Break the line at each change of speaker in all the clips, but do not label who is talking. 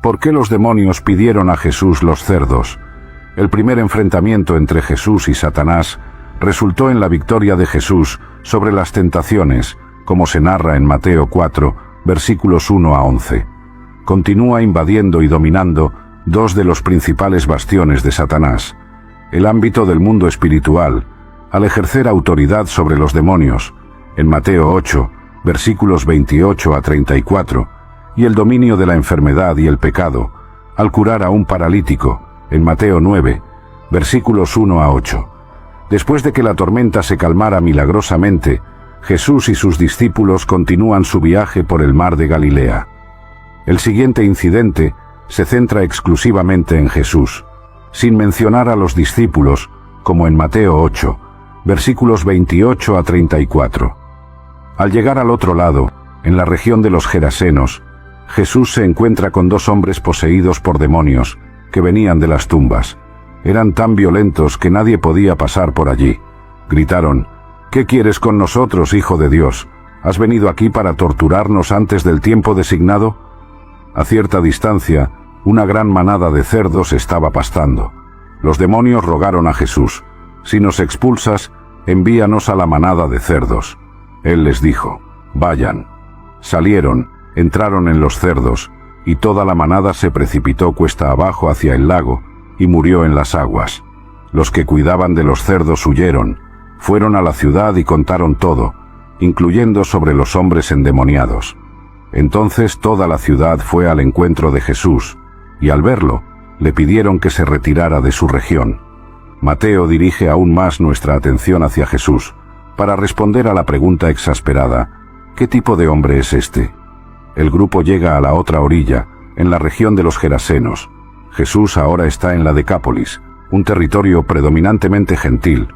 ¿Por qué los demonios pidieron a Jesús los cerdos? El primer enfrentamiento entre Jesús y Satanás resultó en la victoria de Jesús sobre las tentaciones, como se narra en Mateo 4, versículos 1 a 11. Continúa invadiendo y dominando dos de los principales bastiones de Satanás: el ámbito del mundo espiritual, al ejercer autoridad sobre los demonios, en Mateo 8, versículos 28 a 34, y el dominio de la enfermedad y el pecado, al curar a un paralítico, en Mateo 9, versículos 1 a 8. Después de que la tormenta se calmara milagrosamente, Jesús y sus discípulos continúan su viaje por el mar de Galilea. El siguiente incidente se centra exclusivamente en Jesús, sin mencionar a los discípulos, como en Mateo 8, versículos 28 a 34. Al llegar al otro lado, en la región de los Gerasenos, Jesús se encuentra con dos hombres poseídos por demonios, que venían de las tumbas. Eran tan violentos que nadie podía pasar por allí. Gritaron: «¿Qué quieres con nosotros, Hijo de Dios? ¿Has venido aquí para torturarnos antes del tiempo designado?». A cierta distancia, una gran manada de cerdos estaba pastando. Los demonios rogaron a Jesús: «Si nos expulsas, envíanos a la manada de cerdos». Él les dijo: «Vayan». Salieron, entraron en los cerdos, y toda la manada se precipitó cuesta abajo hacia el lago, y murió en las aguas. Los que cuidaban de los cerdos huyeron, fueron a la ciudad y contaron todo, incluyendo sobre los hombres endemoniados. Entonces toda la ciudad fue al encuentro de Jesús, y al verlo, le pidieron que se retirara de su región. Mateo dirige aún más nuestra atención hacia Jesús, para responder a la pregunta exasperada: ¿qué tipo de hombre es este? El grupo llega a la otra orilla, en la región de los Gerasenos. Jesús ahora está en la Decápolis, un territorio predominantemente gentil,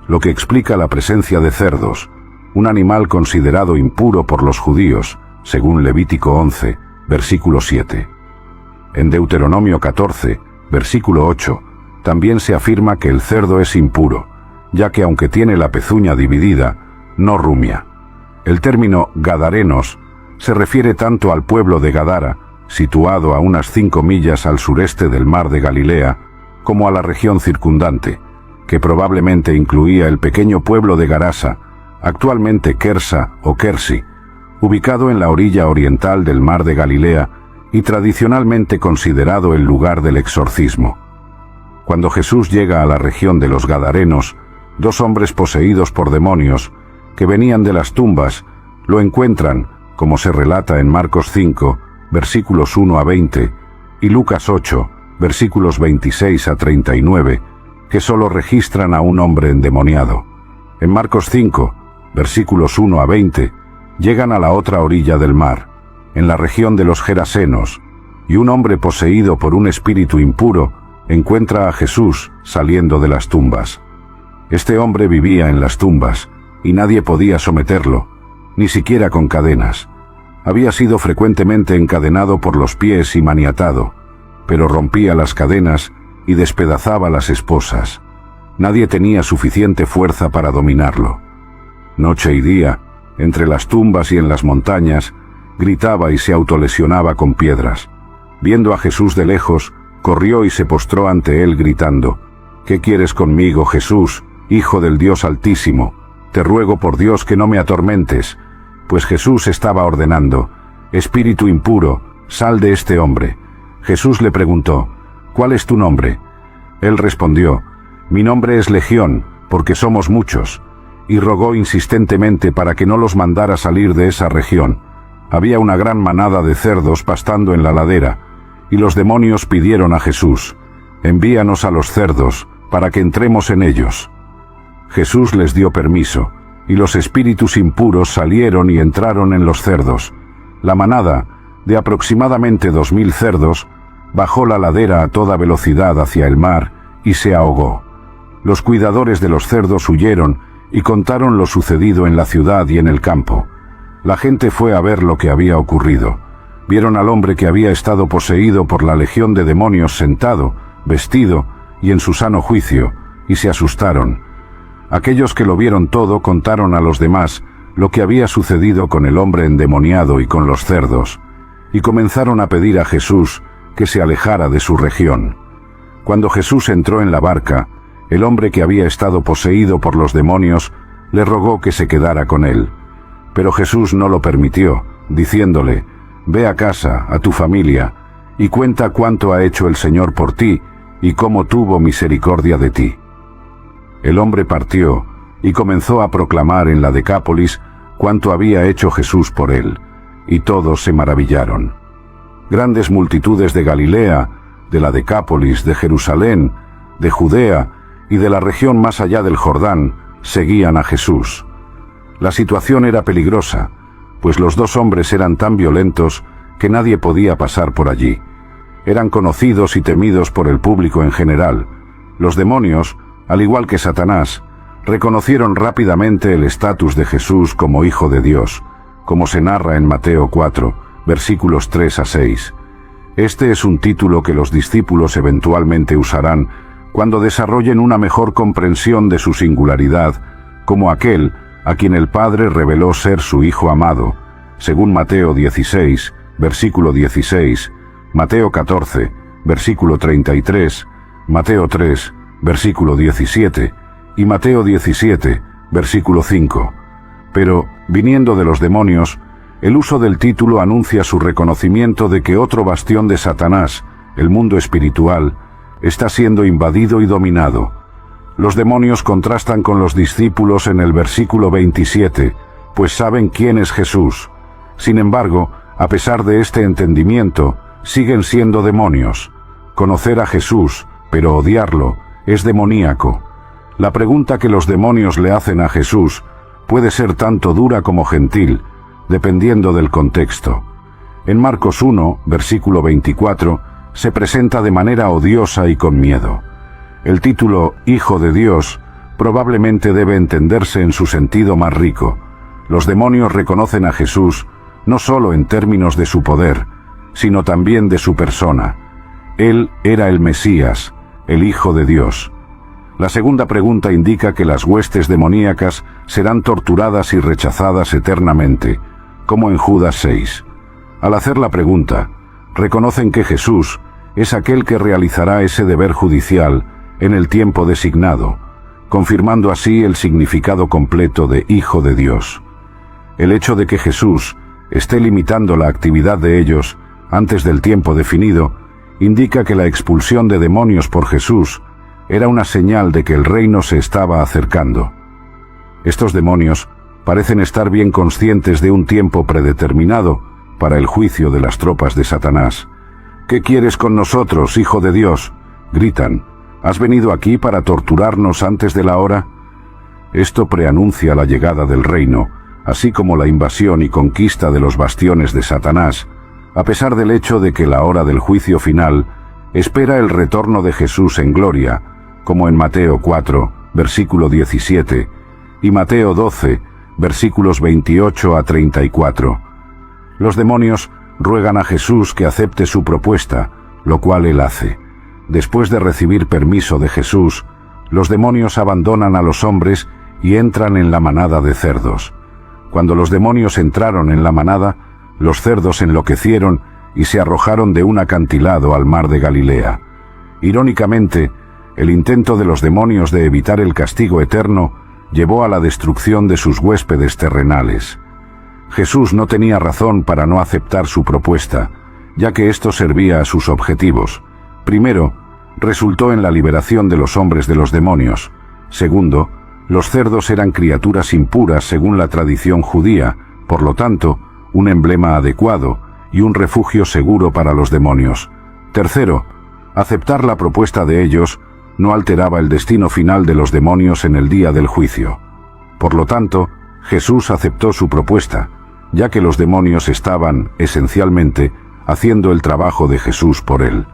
lo que explica la presencia de cerdos, un animal considerado impuro por los judíos, según Levítico 11, versículo 7. En Deuteronomio 14, versículo 8, también se afirma que el cerdo es impuro, ya que aunque tiene la pezuña dividida, no rumia. El término gadarenos se refiere tanto al pueblo de Gadara, situado a unas 5 millas al sureste del mar de Galilea, como a la región circundante, que probablemente incluía el pequeño pueblo de Garasa, actualmente Kersa o Kersi, ubicado en la orilla oriental del mar de Galilea y tradicionalmente considerado el lugar del exorcismo. Cuando Jesús llega a la región de los Gadarenos, dos hombres poseídos por demonios, que venían de las tumbas, lo encuentran, como se relata en Marcos 5, versículos 1 a 20, y Lucas 8, versículos 26 a 39, que solo registran a un hombre endemoniado. En Marcos 5, versículos 1 a 20, llegan a la otra orilla del mar, en la región de los Gerasenos, y un hombre poseído por un espíritu impuro encuentra a Jesús saliendo de las tumbas. Este hombre vivía en las tumbas, y nadie podía someterlo, ni siquiera con cadenas. Había sido frecuentemente encadenado por los pies y maniatado, pero rompía las cadenas y despedazaba las esposas. Nadie tenía suficiente fuerza para dominarlo. Noche y día, entre las tumbas y en las montañas, gritaba y se autolesionaba con piedras. Viendo a Jesús de lejos, corrió y se postró ante él gritando: «¿Qué quieres conmigo, Jesús, Hijo del Dios Altísimo? Te ruego por Dios que no me atormentes». Pues Jesús estaba ordenando: «Espíritu impuro, sal de este hombre». Jesús le preguntó: «¿Cuál es tu nombre?». Él respondió: «Mi nombre es Legión, porque somos muchos», y rogó insistentemente para que no los mandara salir de esa región. Había una gran manada de cerdos pastando en la ladera, y los demonios pidieron a Jesús: «Envíanos a los cerdos, para que entremos en ellos». Jesús les dio permiso, y los espíritus impuros salieron y entraron en los cerdos. La manada, de aproximadamente 2000 cerdos, bajó la ladera a toda velocidad hacia el mar y se ahogó. Los cuidadores de los cerdos huyeron y contaron lo sucedido en la ciudad y en el campo. La gente fue a ver lo que había ocurrido. Vieron al hombre que había estado poseído por la legión de demonios sentado, vestido y en su sano juicio, y se asustaron. Aquellos que lo vieron todo contaron a los demás lo que había sucedido con el hombre endemoniado y con los cerdos, y comenzaron a pedir a Jesús que se alejara de su región. Cuando Jesús entró en la barca, el hombre que había estado poseído por los demonios le rogó que se quedara con él. Pero Jesús no lo permitió, diciéndole: «Ve a casa, a tu familia, y cuenta cuánto ha hecho el Señor por ti y cómo tuvo misericordia de ti». El hombre partió y comenzó a proclamar en la Decápolis cuánto había hecho Jesús por él, y todos se maravillaron. Grandes multitudes de Galilea, de la Decápolis, de Jerusalén, de Judea y de la región más allá del Jordán seguían a Jesús. La situación era peligrosa, pues los dos hombres eran tan violentos que nadie podía pasar por allí. Eran conocidos y temidos por el público en general. Los demonios, al igual que Satanás, reconocieron rápidamente el estatus de Jesús como Hijo de Dios, como se narra en Mateo 4, versículos 3 a 6. Este es un título que los discípulos eventualmente usarán cuando desarrollen una mejor comprensión de su singularidad, como aquel a quien el Padre reveló ser su Hijo amado, según Mateo 16, versículo 16, Mateo 14, versículo 33, Mateo 3, versículo 17, y Mateo 17, versículo 5. Pero, viniendo de los demonios, el uso del título anuncia su reconocimiento de que otro bastión de Satanás, el mundo espiritual, está siendo invadido y dominado. Los demonios contrastan con los discípulos en el versículo 27, pues saben quién es Jesús. Sin embargo, a pesar de este entendimiento, siguen siendo demonios. Conocer a Jesús, pero odiarlo, es demoníaco. La pregunta que los demonios le hacen a Jesús puede ser tanto dura como gentil, dependiendo del contexto. En Marcos 1, versículo 24, se presenta de manera odiosa y con miedo. El título Hijo de Dios probablemente debe entenderse en su sentido más rico. Los demonios reconocen a Jesús no solo en términos de su poder, sino también de su persona. Él era el Mesías, el Hijo de Dios. La segunda pregunta indica que las huestes demoníacas serán torturadas y rechazadas eternamente, como en Judas 6. Al hacer la pregunta, reconocen que Jesús es aquel que realizará ese deber judicial en el tiempo designado, confirmando así el significado completo de Hijo de Dios. El hecho de que Jesús esté limitando la actividad de ellos antes del tiempo definido indica que la expulsión de demonios por Jesús era una señal de que el reino se estaba acercando. Estos demonios parecen estar bien conscientes de un tiempo predeterminado para el juicio de las tropas de Satanás. «¿Qué quieres con nosotros, Hijo de Dios?», gritan. «¿Has venido aquí para torturarnos antes de la hora?». Esto preanuncia la llegada del reino, así como la invasión y conquista de los bastiones de Satanás, a pesar del hecho de que la hora del juicio final espera el retorno de Jesús en gloria, como en Mateo 4, versículo 17, y Mateo 12, versículos 28 a 34. Los demonios ruegan a Jesús que acepte su propuesta, lo cual él hace. Después de recibir permiso de Jesús, los demonios abandonan a los hombres y entran en la manada de cerdos. Cuando los demonios entraron en la manada, los cerdos enloquecieron y se arrojaron de un acantilado al mar de Galilea. Irónicamente, el intento de los demonios de evitar el castigo eterno llevó a la destrucción de sus huéspedes terrenales. Jesús no tenía razón para no aceptar su propuesta, ya que esto servía a sus objetivos. Primero, resultó en la liberación de los hombres de los demonios. Segundo, los cerdos eran criaturas impuras según la tradición judía, por lo tanto, un emblema adecuado y un refugio seguro para los demonios. Tercero, aceptar la propuesta de ellos no alteraba el destino final de los demonios en el día del juicio. Por lo tanto, Jesús aceptó su propuesta, ya que los demonios estaban, esencialmente, haciendo el trabajo de Jesús por él.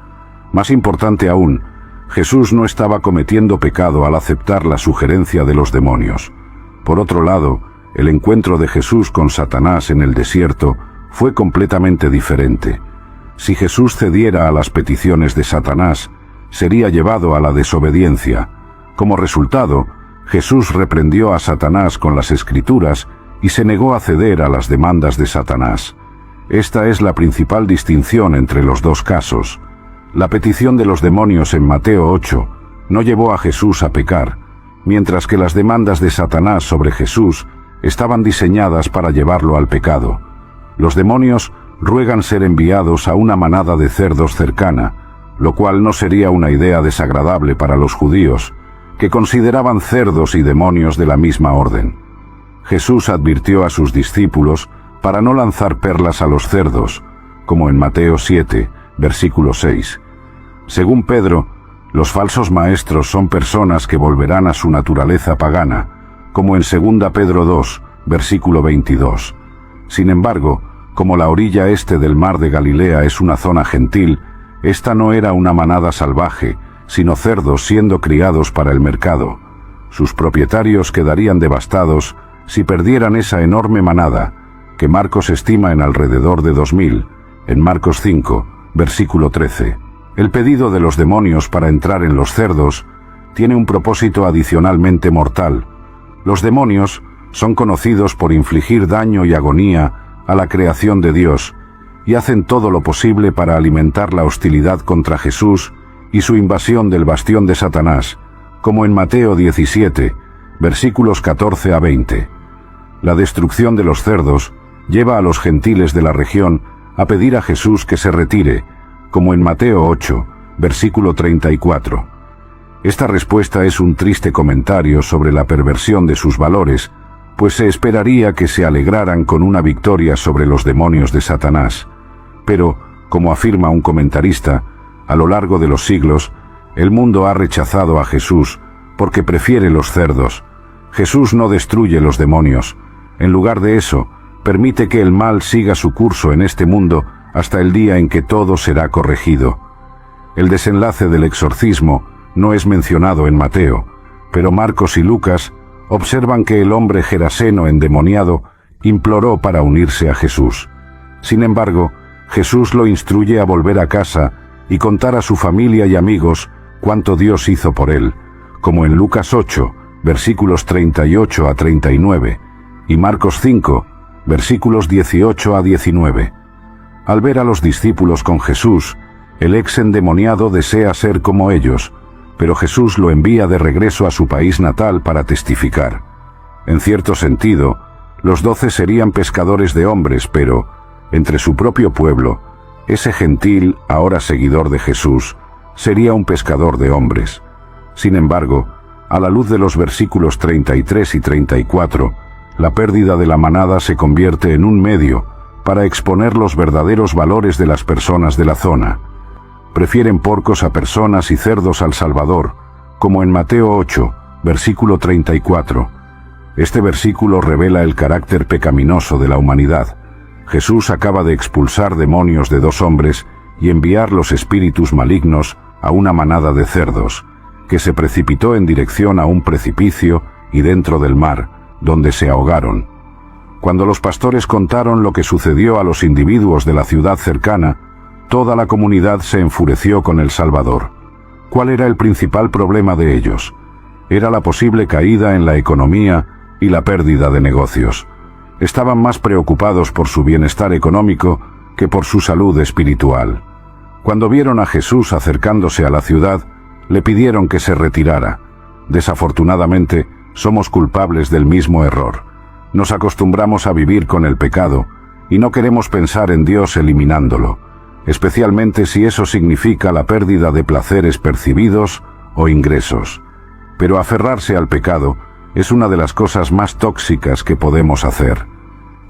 Más importante aún, Jesús no estaba cometiendo pecado al aceptar la sugerencia de los demonios. Por otro lado, el encuentro de Jesús con Satanás en el desierto fue completamente diferente. Si Jesús cediera a las peticiones de Satanás, sería llevado a la desobediencia. Como resultado, Jesús reprendió a Satanás con las Escrituras y se negó a ceder a las demandas de Satanás. Esta es la principal distinción entre los dos casos. La petición de los demonios en Mateo 8 no llevó a Jesús a pecar, mientras que las demandas de Satanás sobre Jesús estaban diseñadas para llevarlo al pecado. Los demonios ruegan ser enviados a una manada de cerdos cercana, lo cual no sería una idea desagradable para los judíos, que consideraban cerdos y demonios de la misma orden. Jesús advirtió a sus discípulos para no lanzar perlas a los cerdos, como en Mateo 7, versículo 6. Según Pedro, los falsos maestros son personas que volverán a su naturaleza pagana, como en 2 Pedro 2, versículo 22. Sin embargo, como la orilla este del mar de Galilea es una zona gentil, esta no era una manada salvaje, sino cerdos siendo criados para el mercado. Sus propietarios quedarían devastados si perdieran esa enorme manada, que Marcos estima en alrededor de 2000, en Marcos 5, versículo 13. El pedido de los demonios para entrar en los cerdos tiene un propósito adicionalmente mortal. Los demonios son conocidos por infligir daño y agonía a la creación de Dios, y hacen todo lo posible para alimentar la hostilidad contra Jesús y su invasión del bastión de Satanás, como en Mateo 17, versículos 14 a 20. La destrucción de los cerdos lleva a los gentiles de la región a pedir a Jesús que se retire, como en Mateo 8, versículo 34. Esta respuesta es un triste comentario sobre la perversión de sus valores, pues se esperaría que se alegraran con una victoria sobre los demonios de Satanás. Pero, como afirma un comentarista, a lo largo de los siglos, el mundo ha rechazado a Jesús porque prefiere los cerdos. Jesús no destruye los demonios. En lugar de eso, permite que el mal siga su curso en este mundo hasta el día en que todo será corregido. El desenlace del exorcismo no es mencionado en Mateo, pero Marcos y Lucas observan que el hombre geraseno endemoniado imploró para unirse a Jesús. Sin embargo, Jesús lo instruye a volver a casa y contar a su familia y amigos cuánto Dios hizo por él, como en Lucas 8, versículos 38 a 39, y Marcos 5, versículos 18 a 19. Al ver a los discípulos con Jesús, el ex endemoniado desea ser como ellos, pero Jesús lo envía de regreso a su país natal para testificar. En cierto sentido, los 12 serían pescadores de hombres, pero, entre su propio pueblo, ese gentil, ahora seguidor de Jesús, sería un pescador de hombres. Sin embargo, a la luz de los versículos 33 y 34, la pérdida de la manada se convierte en un medio para exponer los verdaderos valores de las personas de la zona. Prefieren porcos a personas y cerdos al Salvador, como en Mateo 8, versículo 34. Este versículo revela el carácter pecaminoso de la humanidad. Jesús acaba de expulsar demonios de 2 hombres y enviar los espíritus malignos a una manada de cerdos, que se precipitó en dirección a un precipicio y dentro del mar, donde se ahogaron. Cuando los pastores contaron lo que sucedió a los individuos de la ciudad cercana, toda la comunidad se enfureció con el Salvador. ¿Cuál era el principal problema de ellos? Era la posible caída en la economía y la pérdida de negocios. Estaban más preocupados por su bienestar económico que por su salud espiritual. Cuando vieron a Jesús acercándose a la ciudad, le pidieron que se retirara. Desafortunadamente, somos culpables del mismo error. Nos acostumbramos a vivir con el pecado y no queremos pensar en Dios eliminándolo, especialmente si eso significa la pérdida de placeres percibidos o ingresos. Pero aferrarse al pecado es una de las cosas más tóxicas que podemos hacer.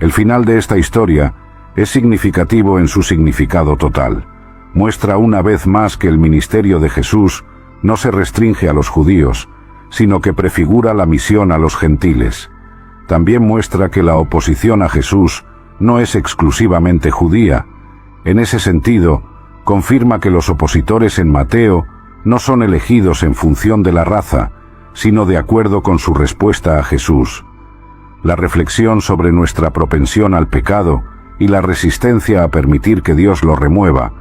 El final de esta historia es significativo en su significado total. Muestra una vez más que el ministerio de Jesús no se restringe a los judíos, sino que prefigura la misión a los gentiles. También muestra que la oposición a Jesús no es exclusivamente judía. En ese sentido, confirma que los opositores en Mateo no son elegidos en función de la raza, sino de acuerdo con su respuesta a Jesús. La reflexión sobre nuestra propensión al pecado y la resistencia a permitir que Dios lo remueva,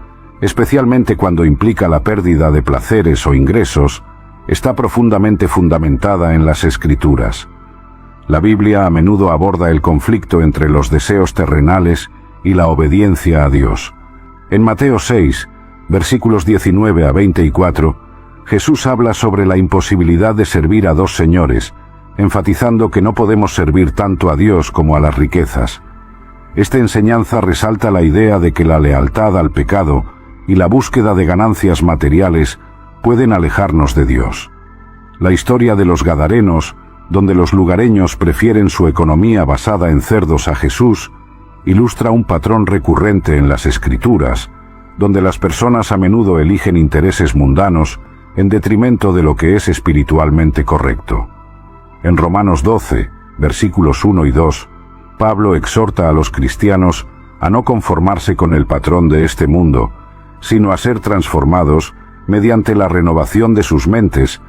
especialmente cuando implica la pérdida de placeres o ingresos, está profundamente fundamentada en las Escrituras. La Biblia a menudo aborda el conflicto entre los deseos terrenales y la obediencia a Dios. En Mateo 6, versículos 19 a 24, Jesús habla sobre la imposibilidad de servir a dos señores, enfatizando que no podemos servir tanto a Dios como a las riquezas. Esta enseñanza resalta la idea de que la lealtad al pecado y la búsqueda de ganancias materiales pueden alejarnos de Dios. La historia de los Gadarenos, donde los lugareños prefieren su economía basada en cerdos a Jesús, ilustra un patrón recurrente en las Escrituras, donde las personas a menudo eligen intereses mundanos en detrimento de lo que es espiritualmente correcto. En Romanos 12, versículos 1 y 2, Pablo exhorta a los cristianos a no conformarse con el patrón de este mundo, sino a ser transformados mediante la renovación de sus mentes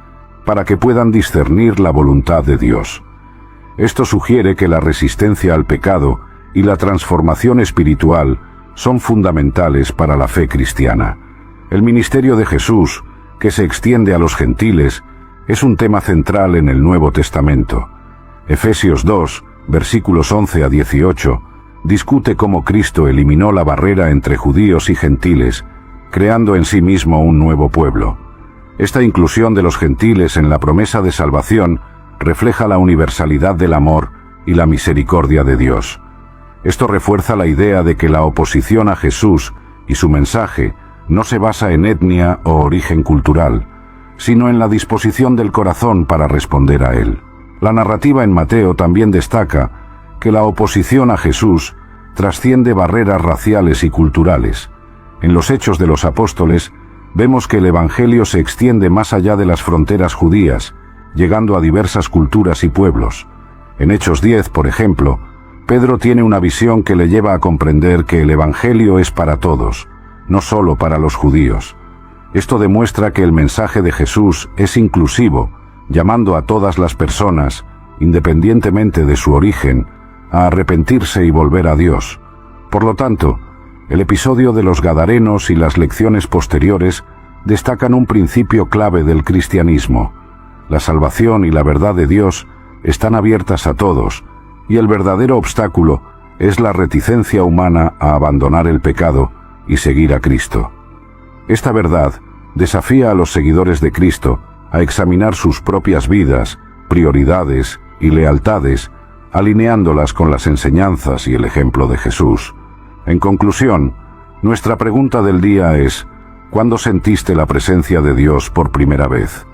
para que puedan discernir la voluntad de Dios. Esto sugiere que la resistencia al pecado y la transformación espiritual son fundamentales para la fe cristiana. El ministerio de Jesús, que se extiende a los gentiles, es un tema central en el Nuevo Testamento. Efesios 2, versículos 11 a 18, discute cómo Cristo eliminó la barrera entre judíos y gentiles, creando en sí mismo un nuevo pueblo. Esta inclusión de los gentiles en la promesa de salvación refleja la universalidad del amor y la misericordia de Dios. Esto refuerza la idea de que la oposición a Jesús y su mensaje no se basa en etnia o origen cultural, sino en la disposición del corazón para responder a él. La narrativa en Mateo también destaca que la oposición a Jesús trasciende barreras raciales y culturales. En los Hechos de los Apóstoles vemos que el Evangelio se extiende más allá de las fronteras judías, llegando a diversas culturas y pueblos. En Hechos 10, por ejemplo, Pedro tiene una visión que le lleva a comprender que el Evangelio es para todos, no solo para los judíos. Esto demuestra que el mensaje de Jesús es inclusivo, llamando a todas las personas, independientemente de su origen, a arrepentirse y volver a Dios. Por lo tanto, el episodio de los Gadarenos y las lecciones posteriores destacan un principio clave del cristianismo. La salvación y la verdad de Dios están abiertas a todos, y el verdadero obstáculo es la reticencia humana a abandonar el pecado y seguir a Cristo. Esta verdad desafía a los seguidores de Cristo a examinar sus propias vidas, prioridades y lealtades, alineándolas con las enseñanzas y el ejemplo de Jesús. En conclusión, nuestra pregunta del día es: ¿cuándo sentiste la presencia de Dios por primera vez?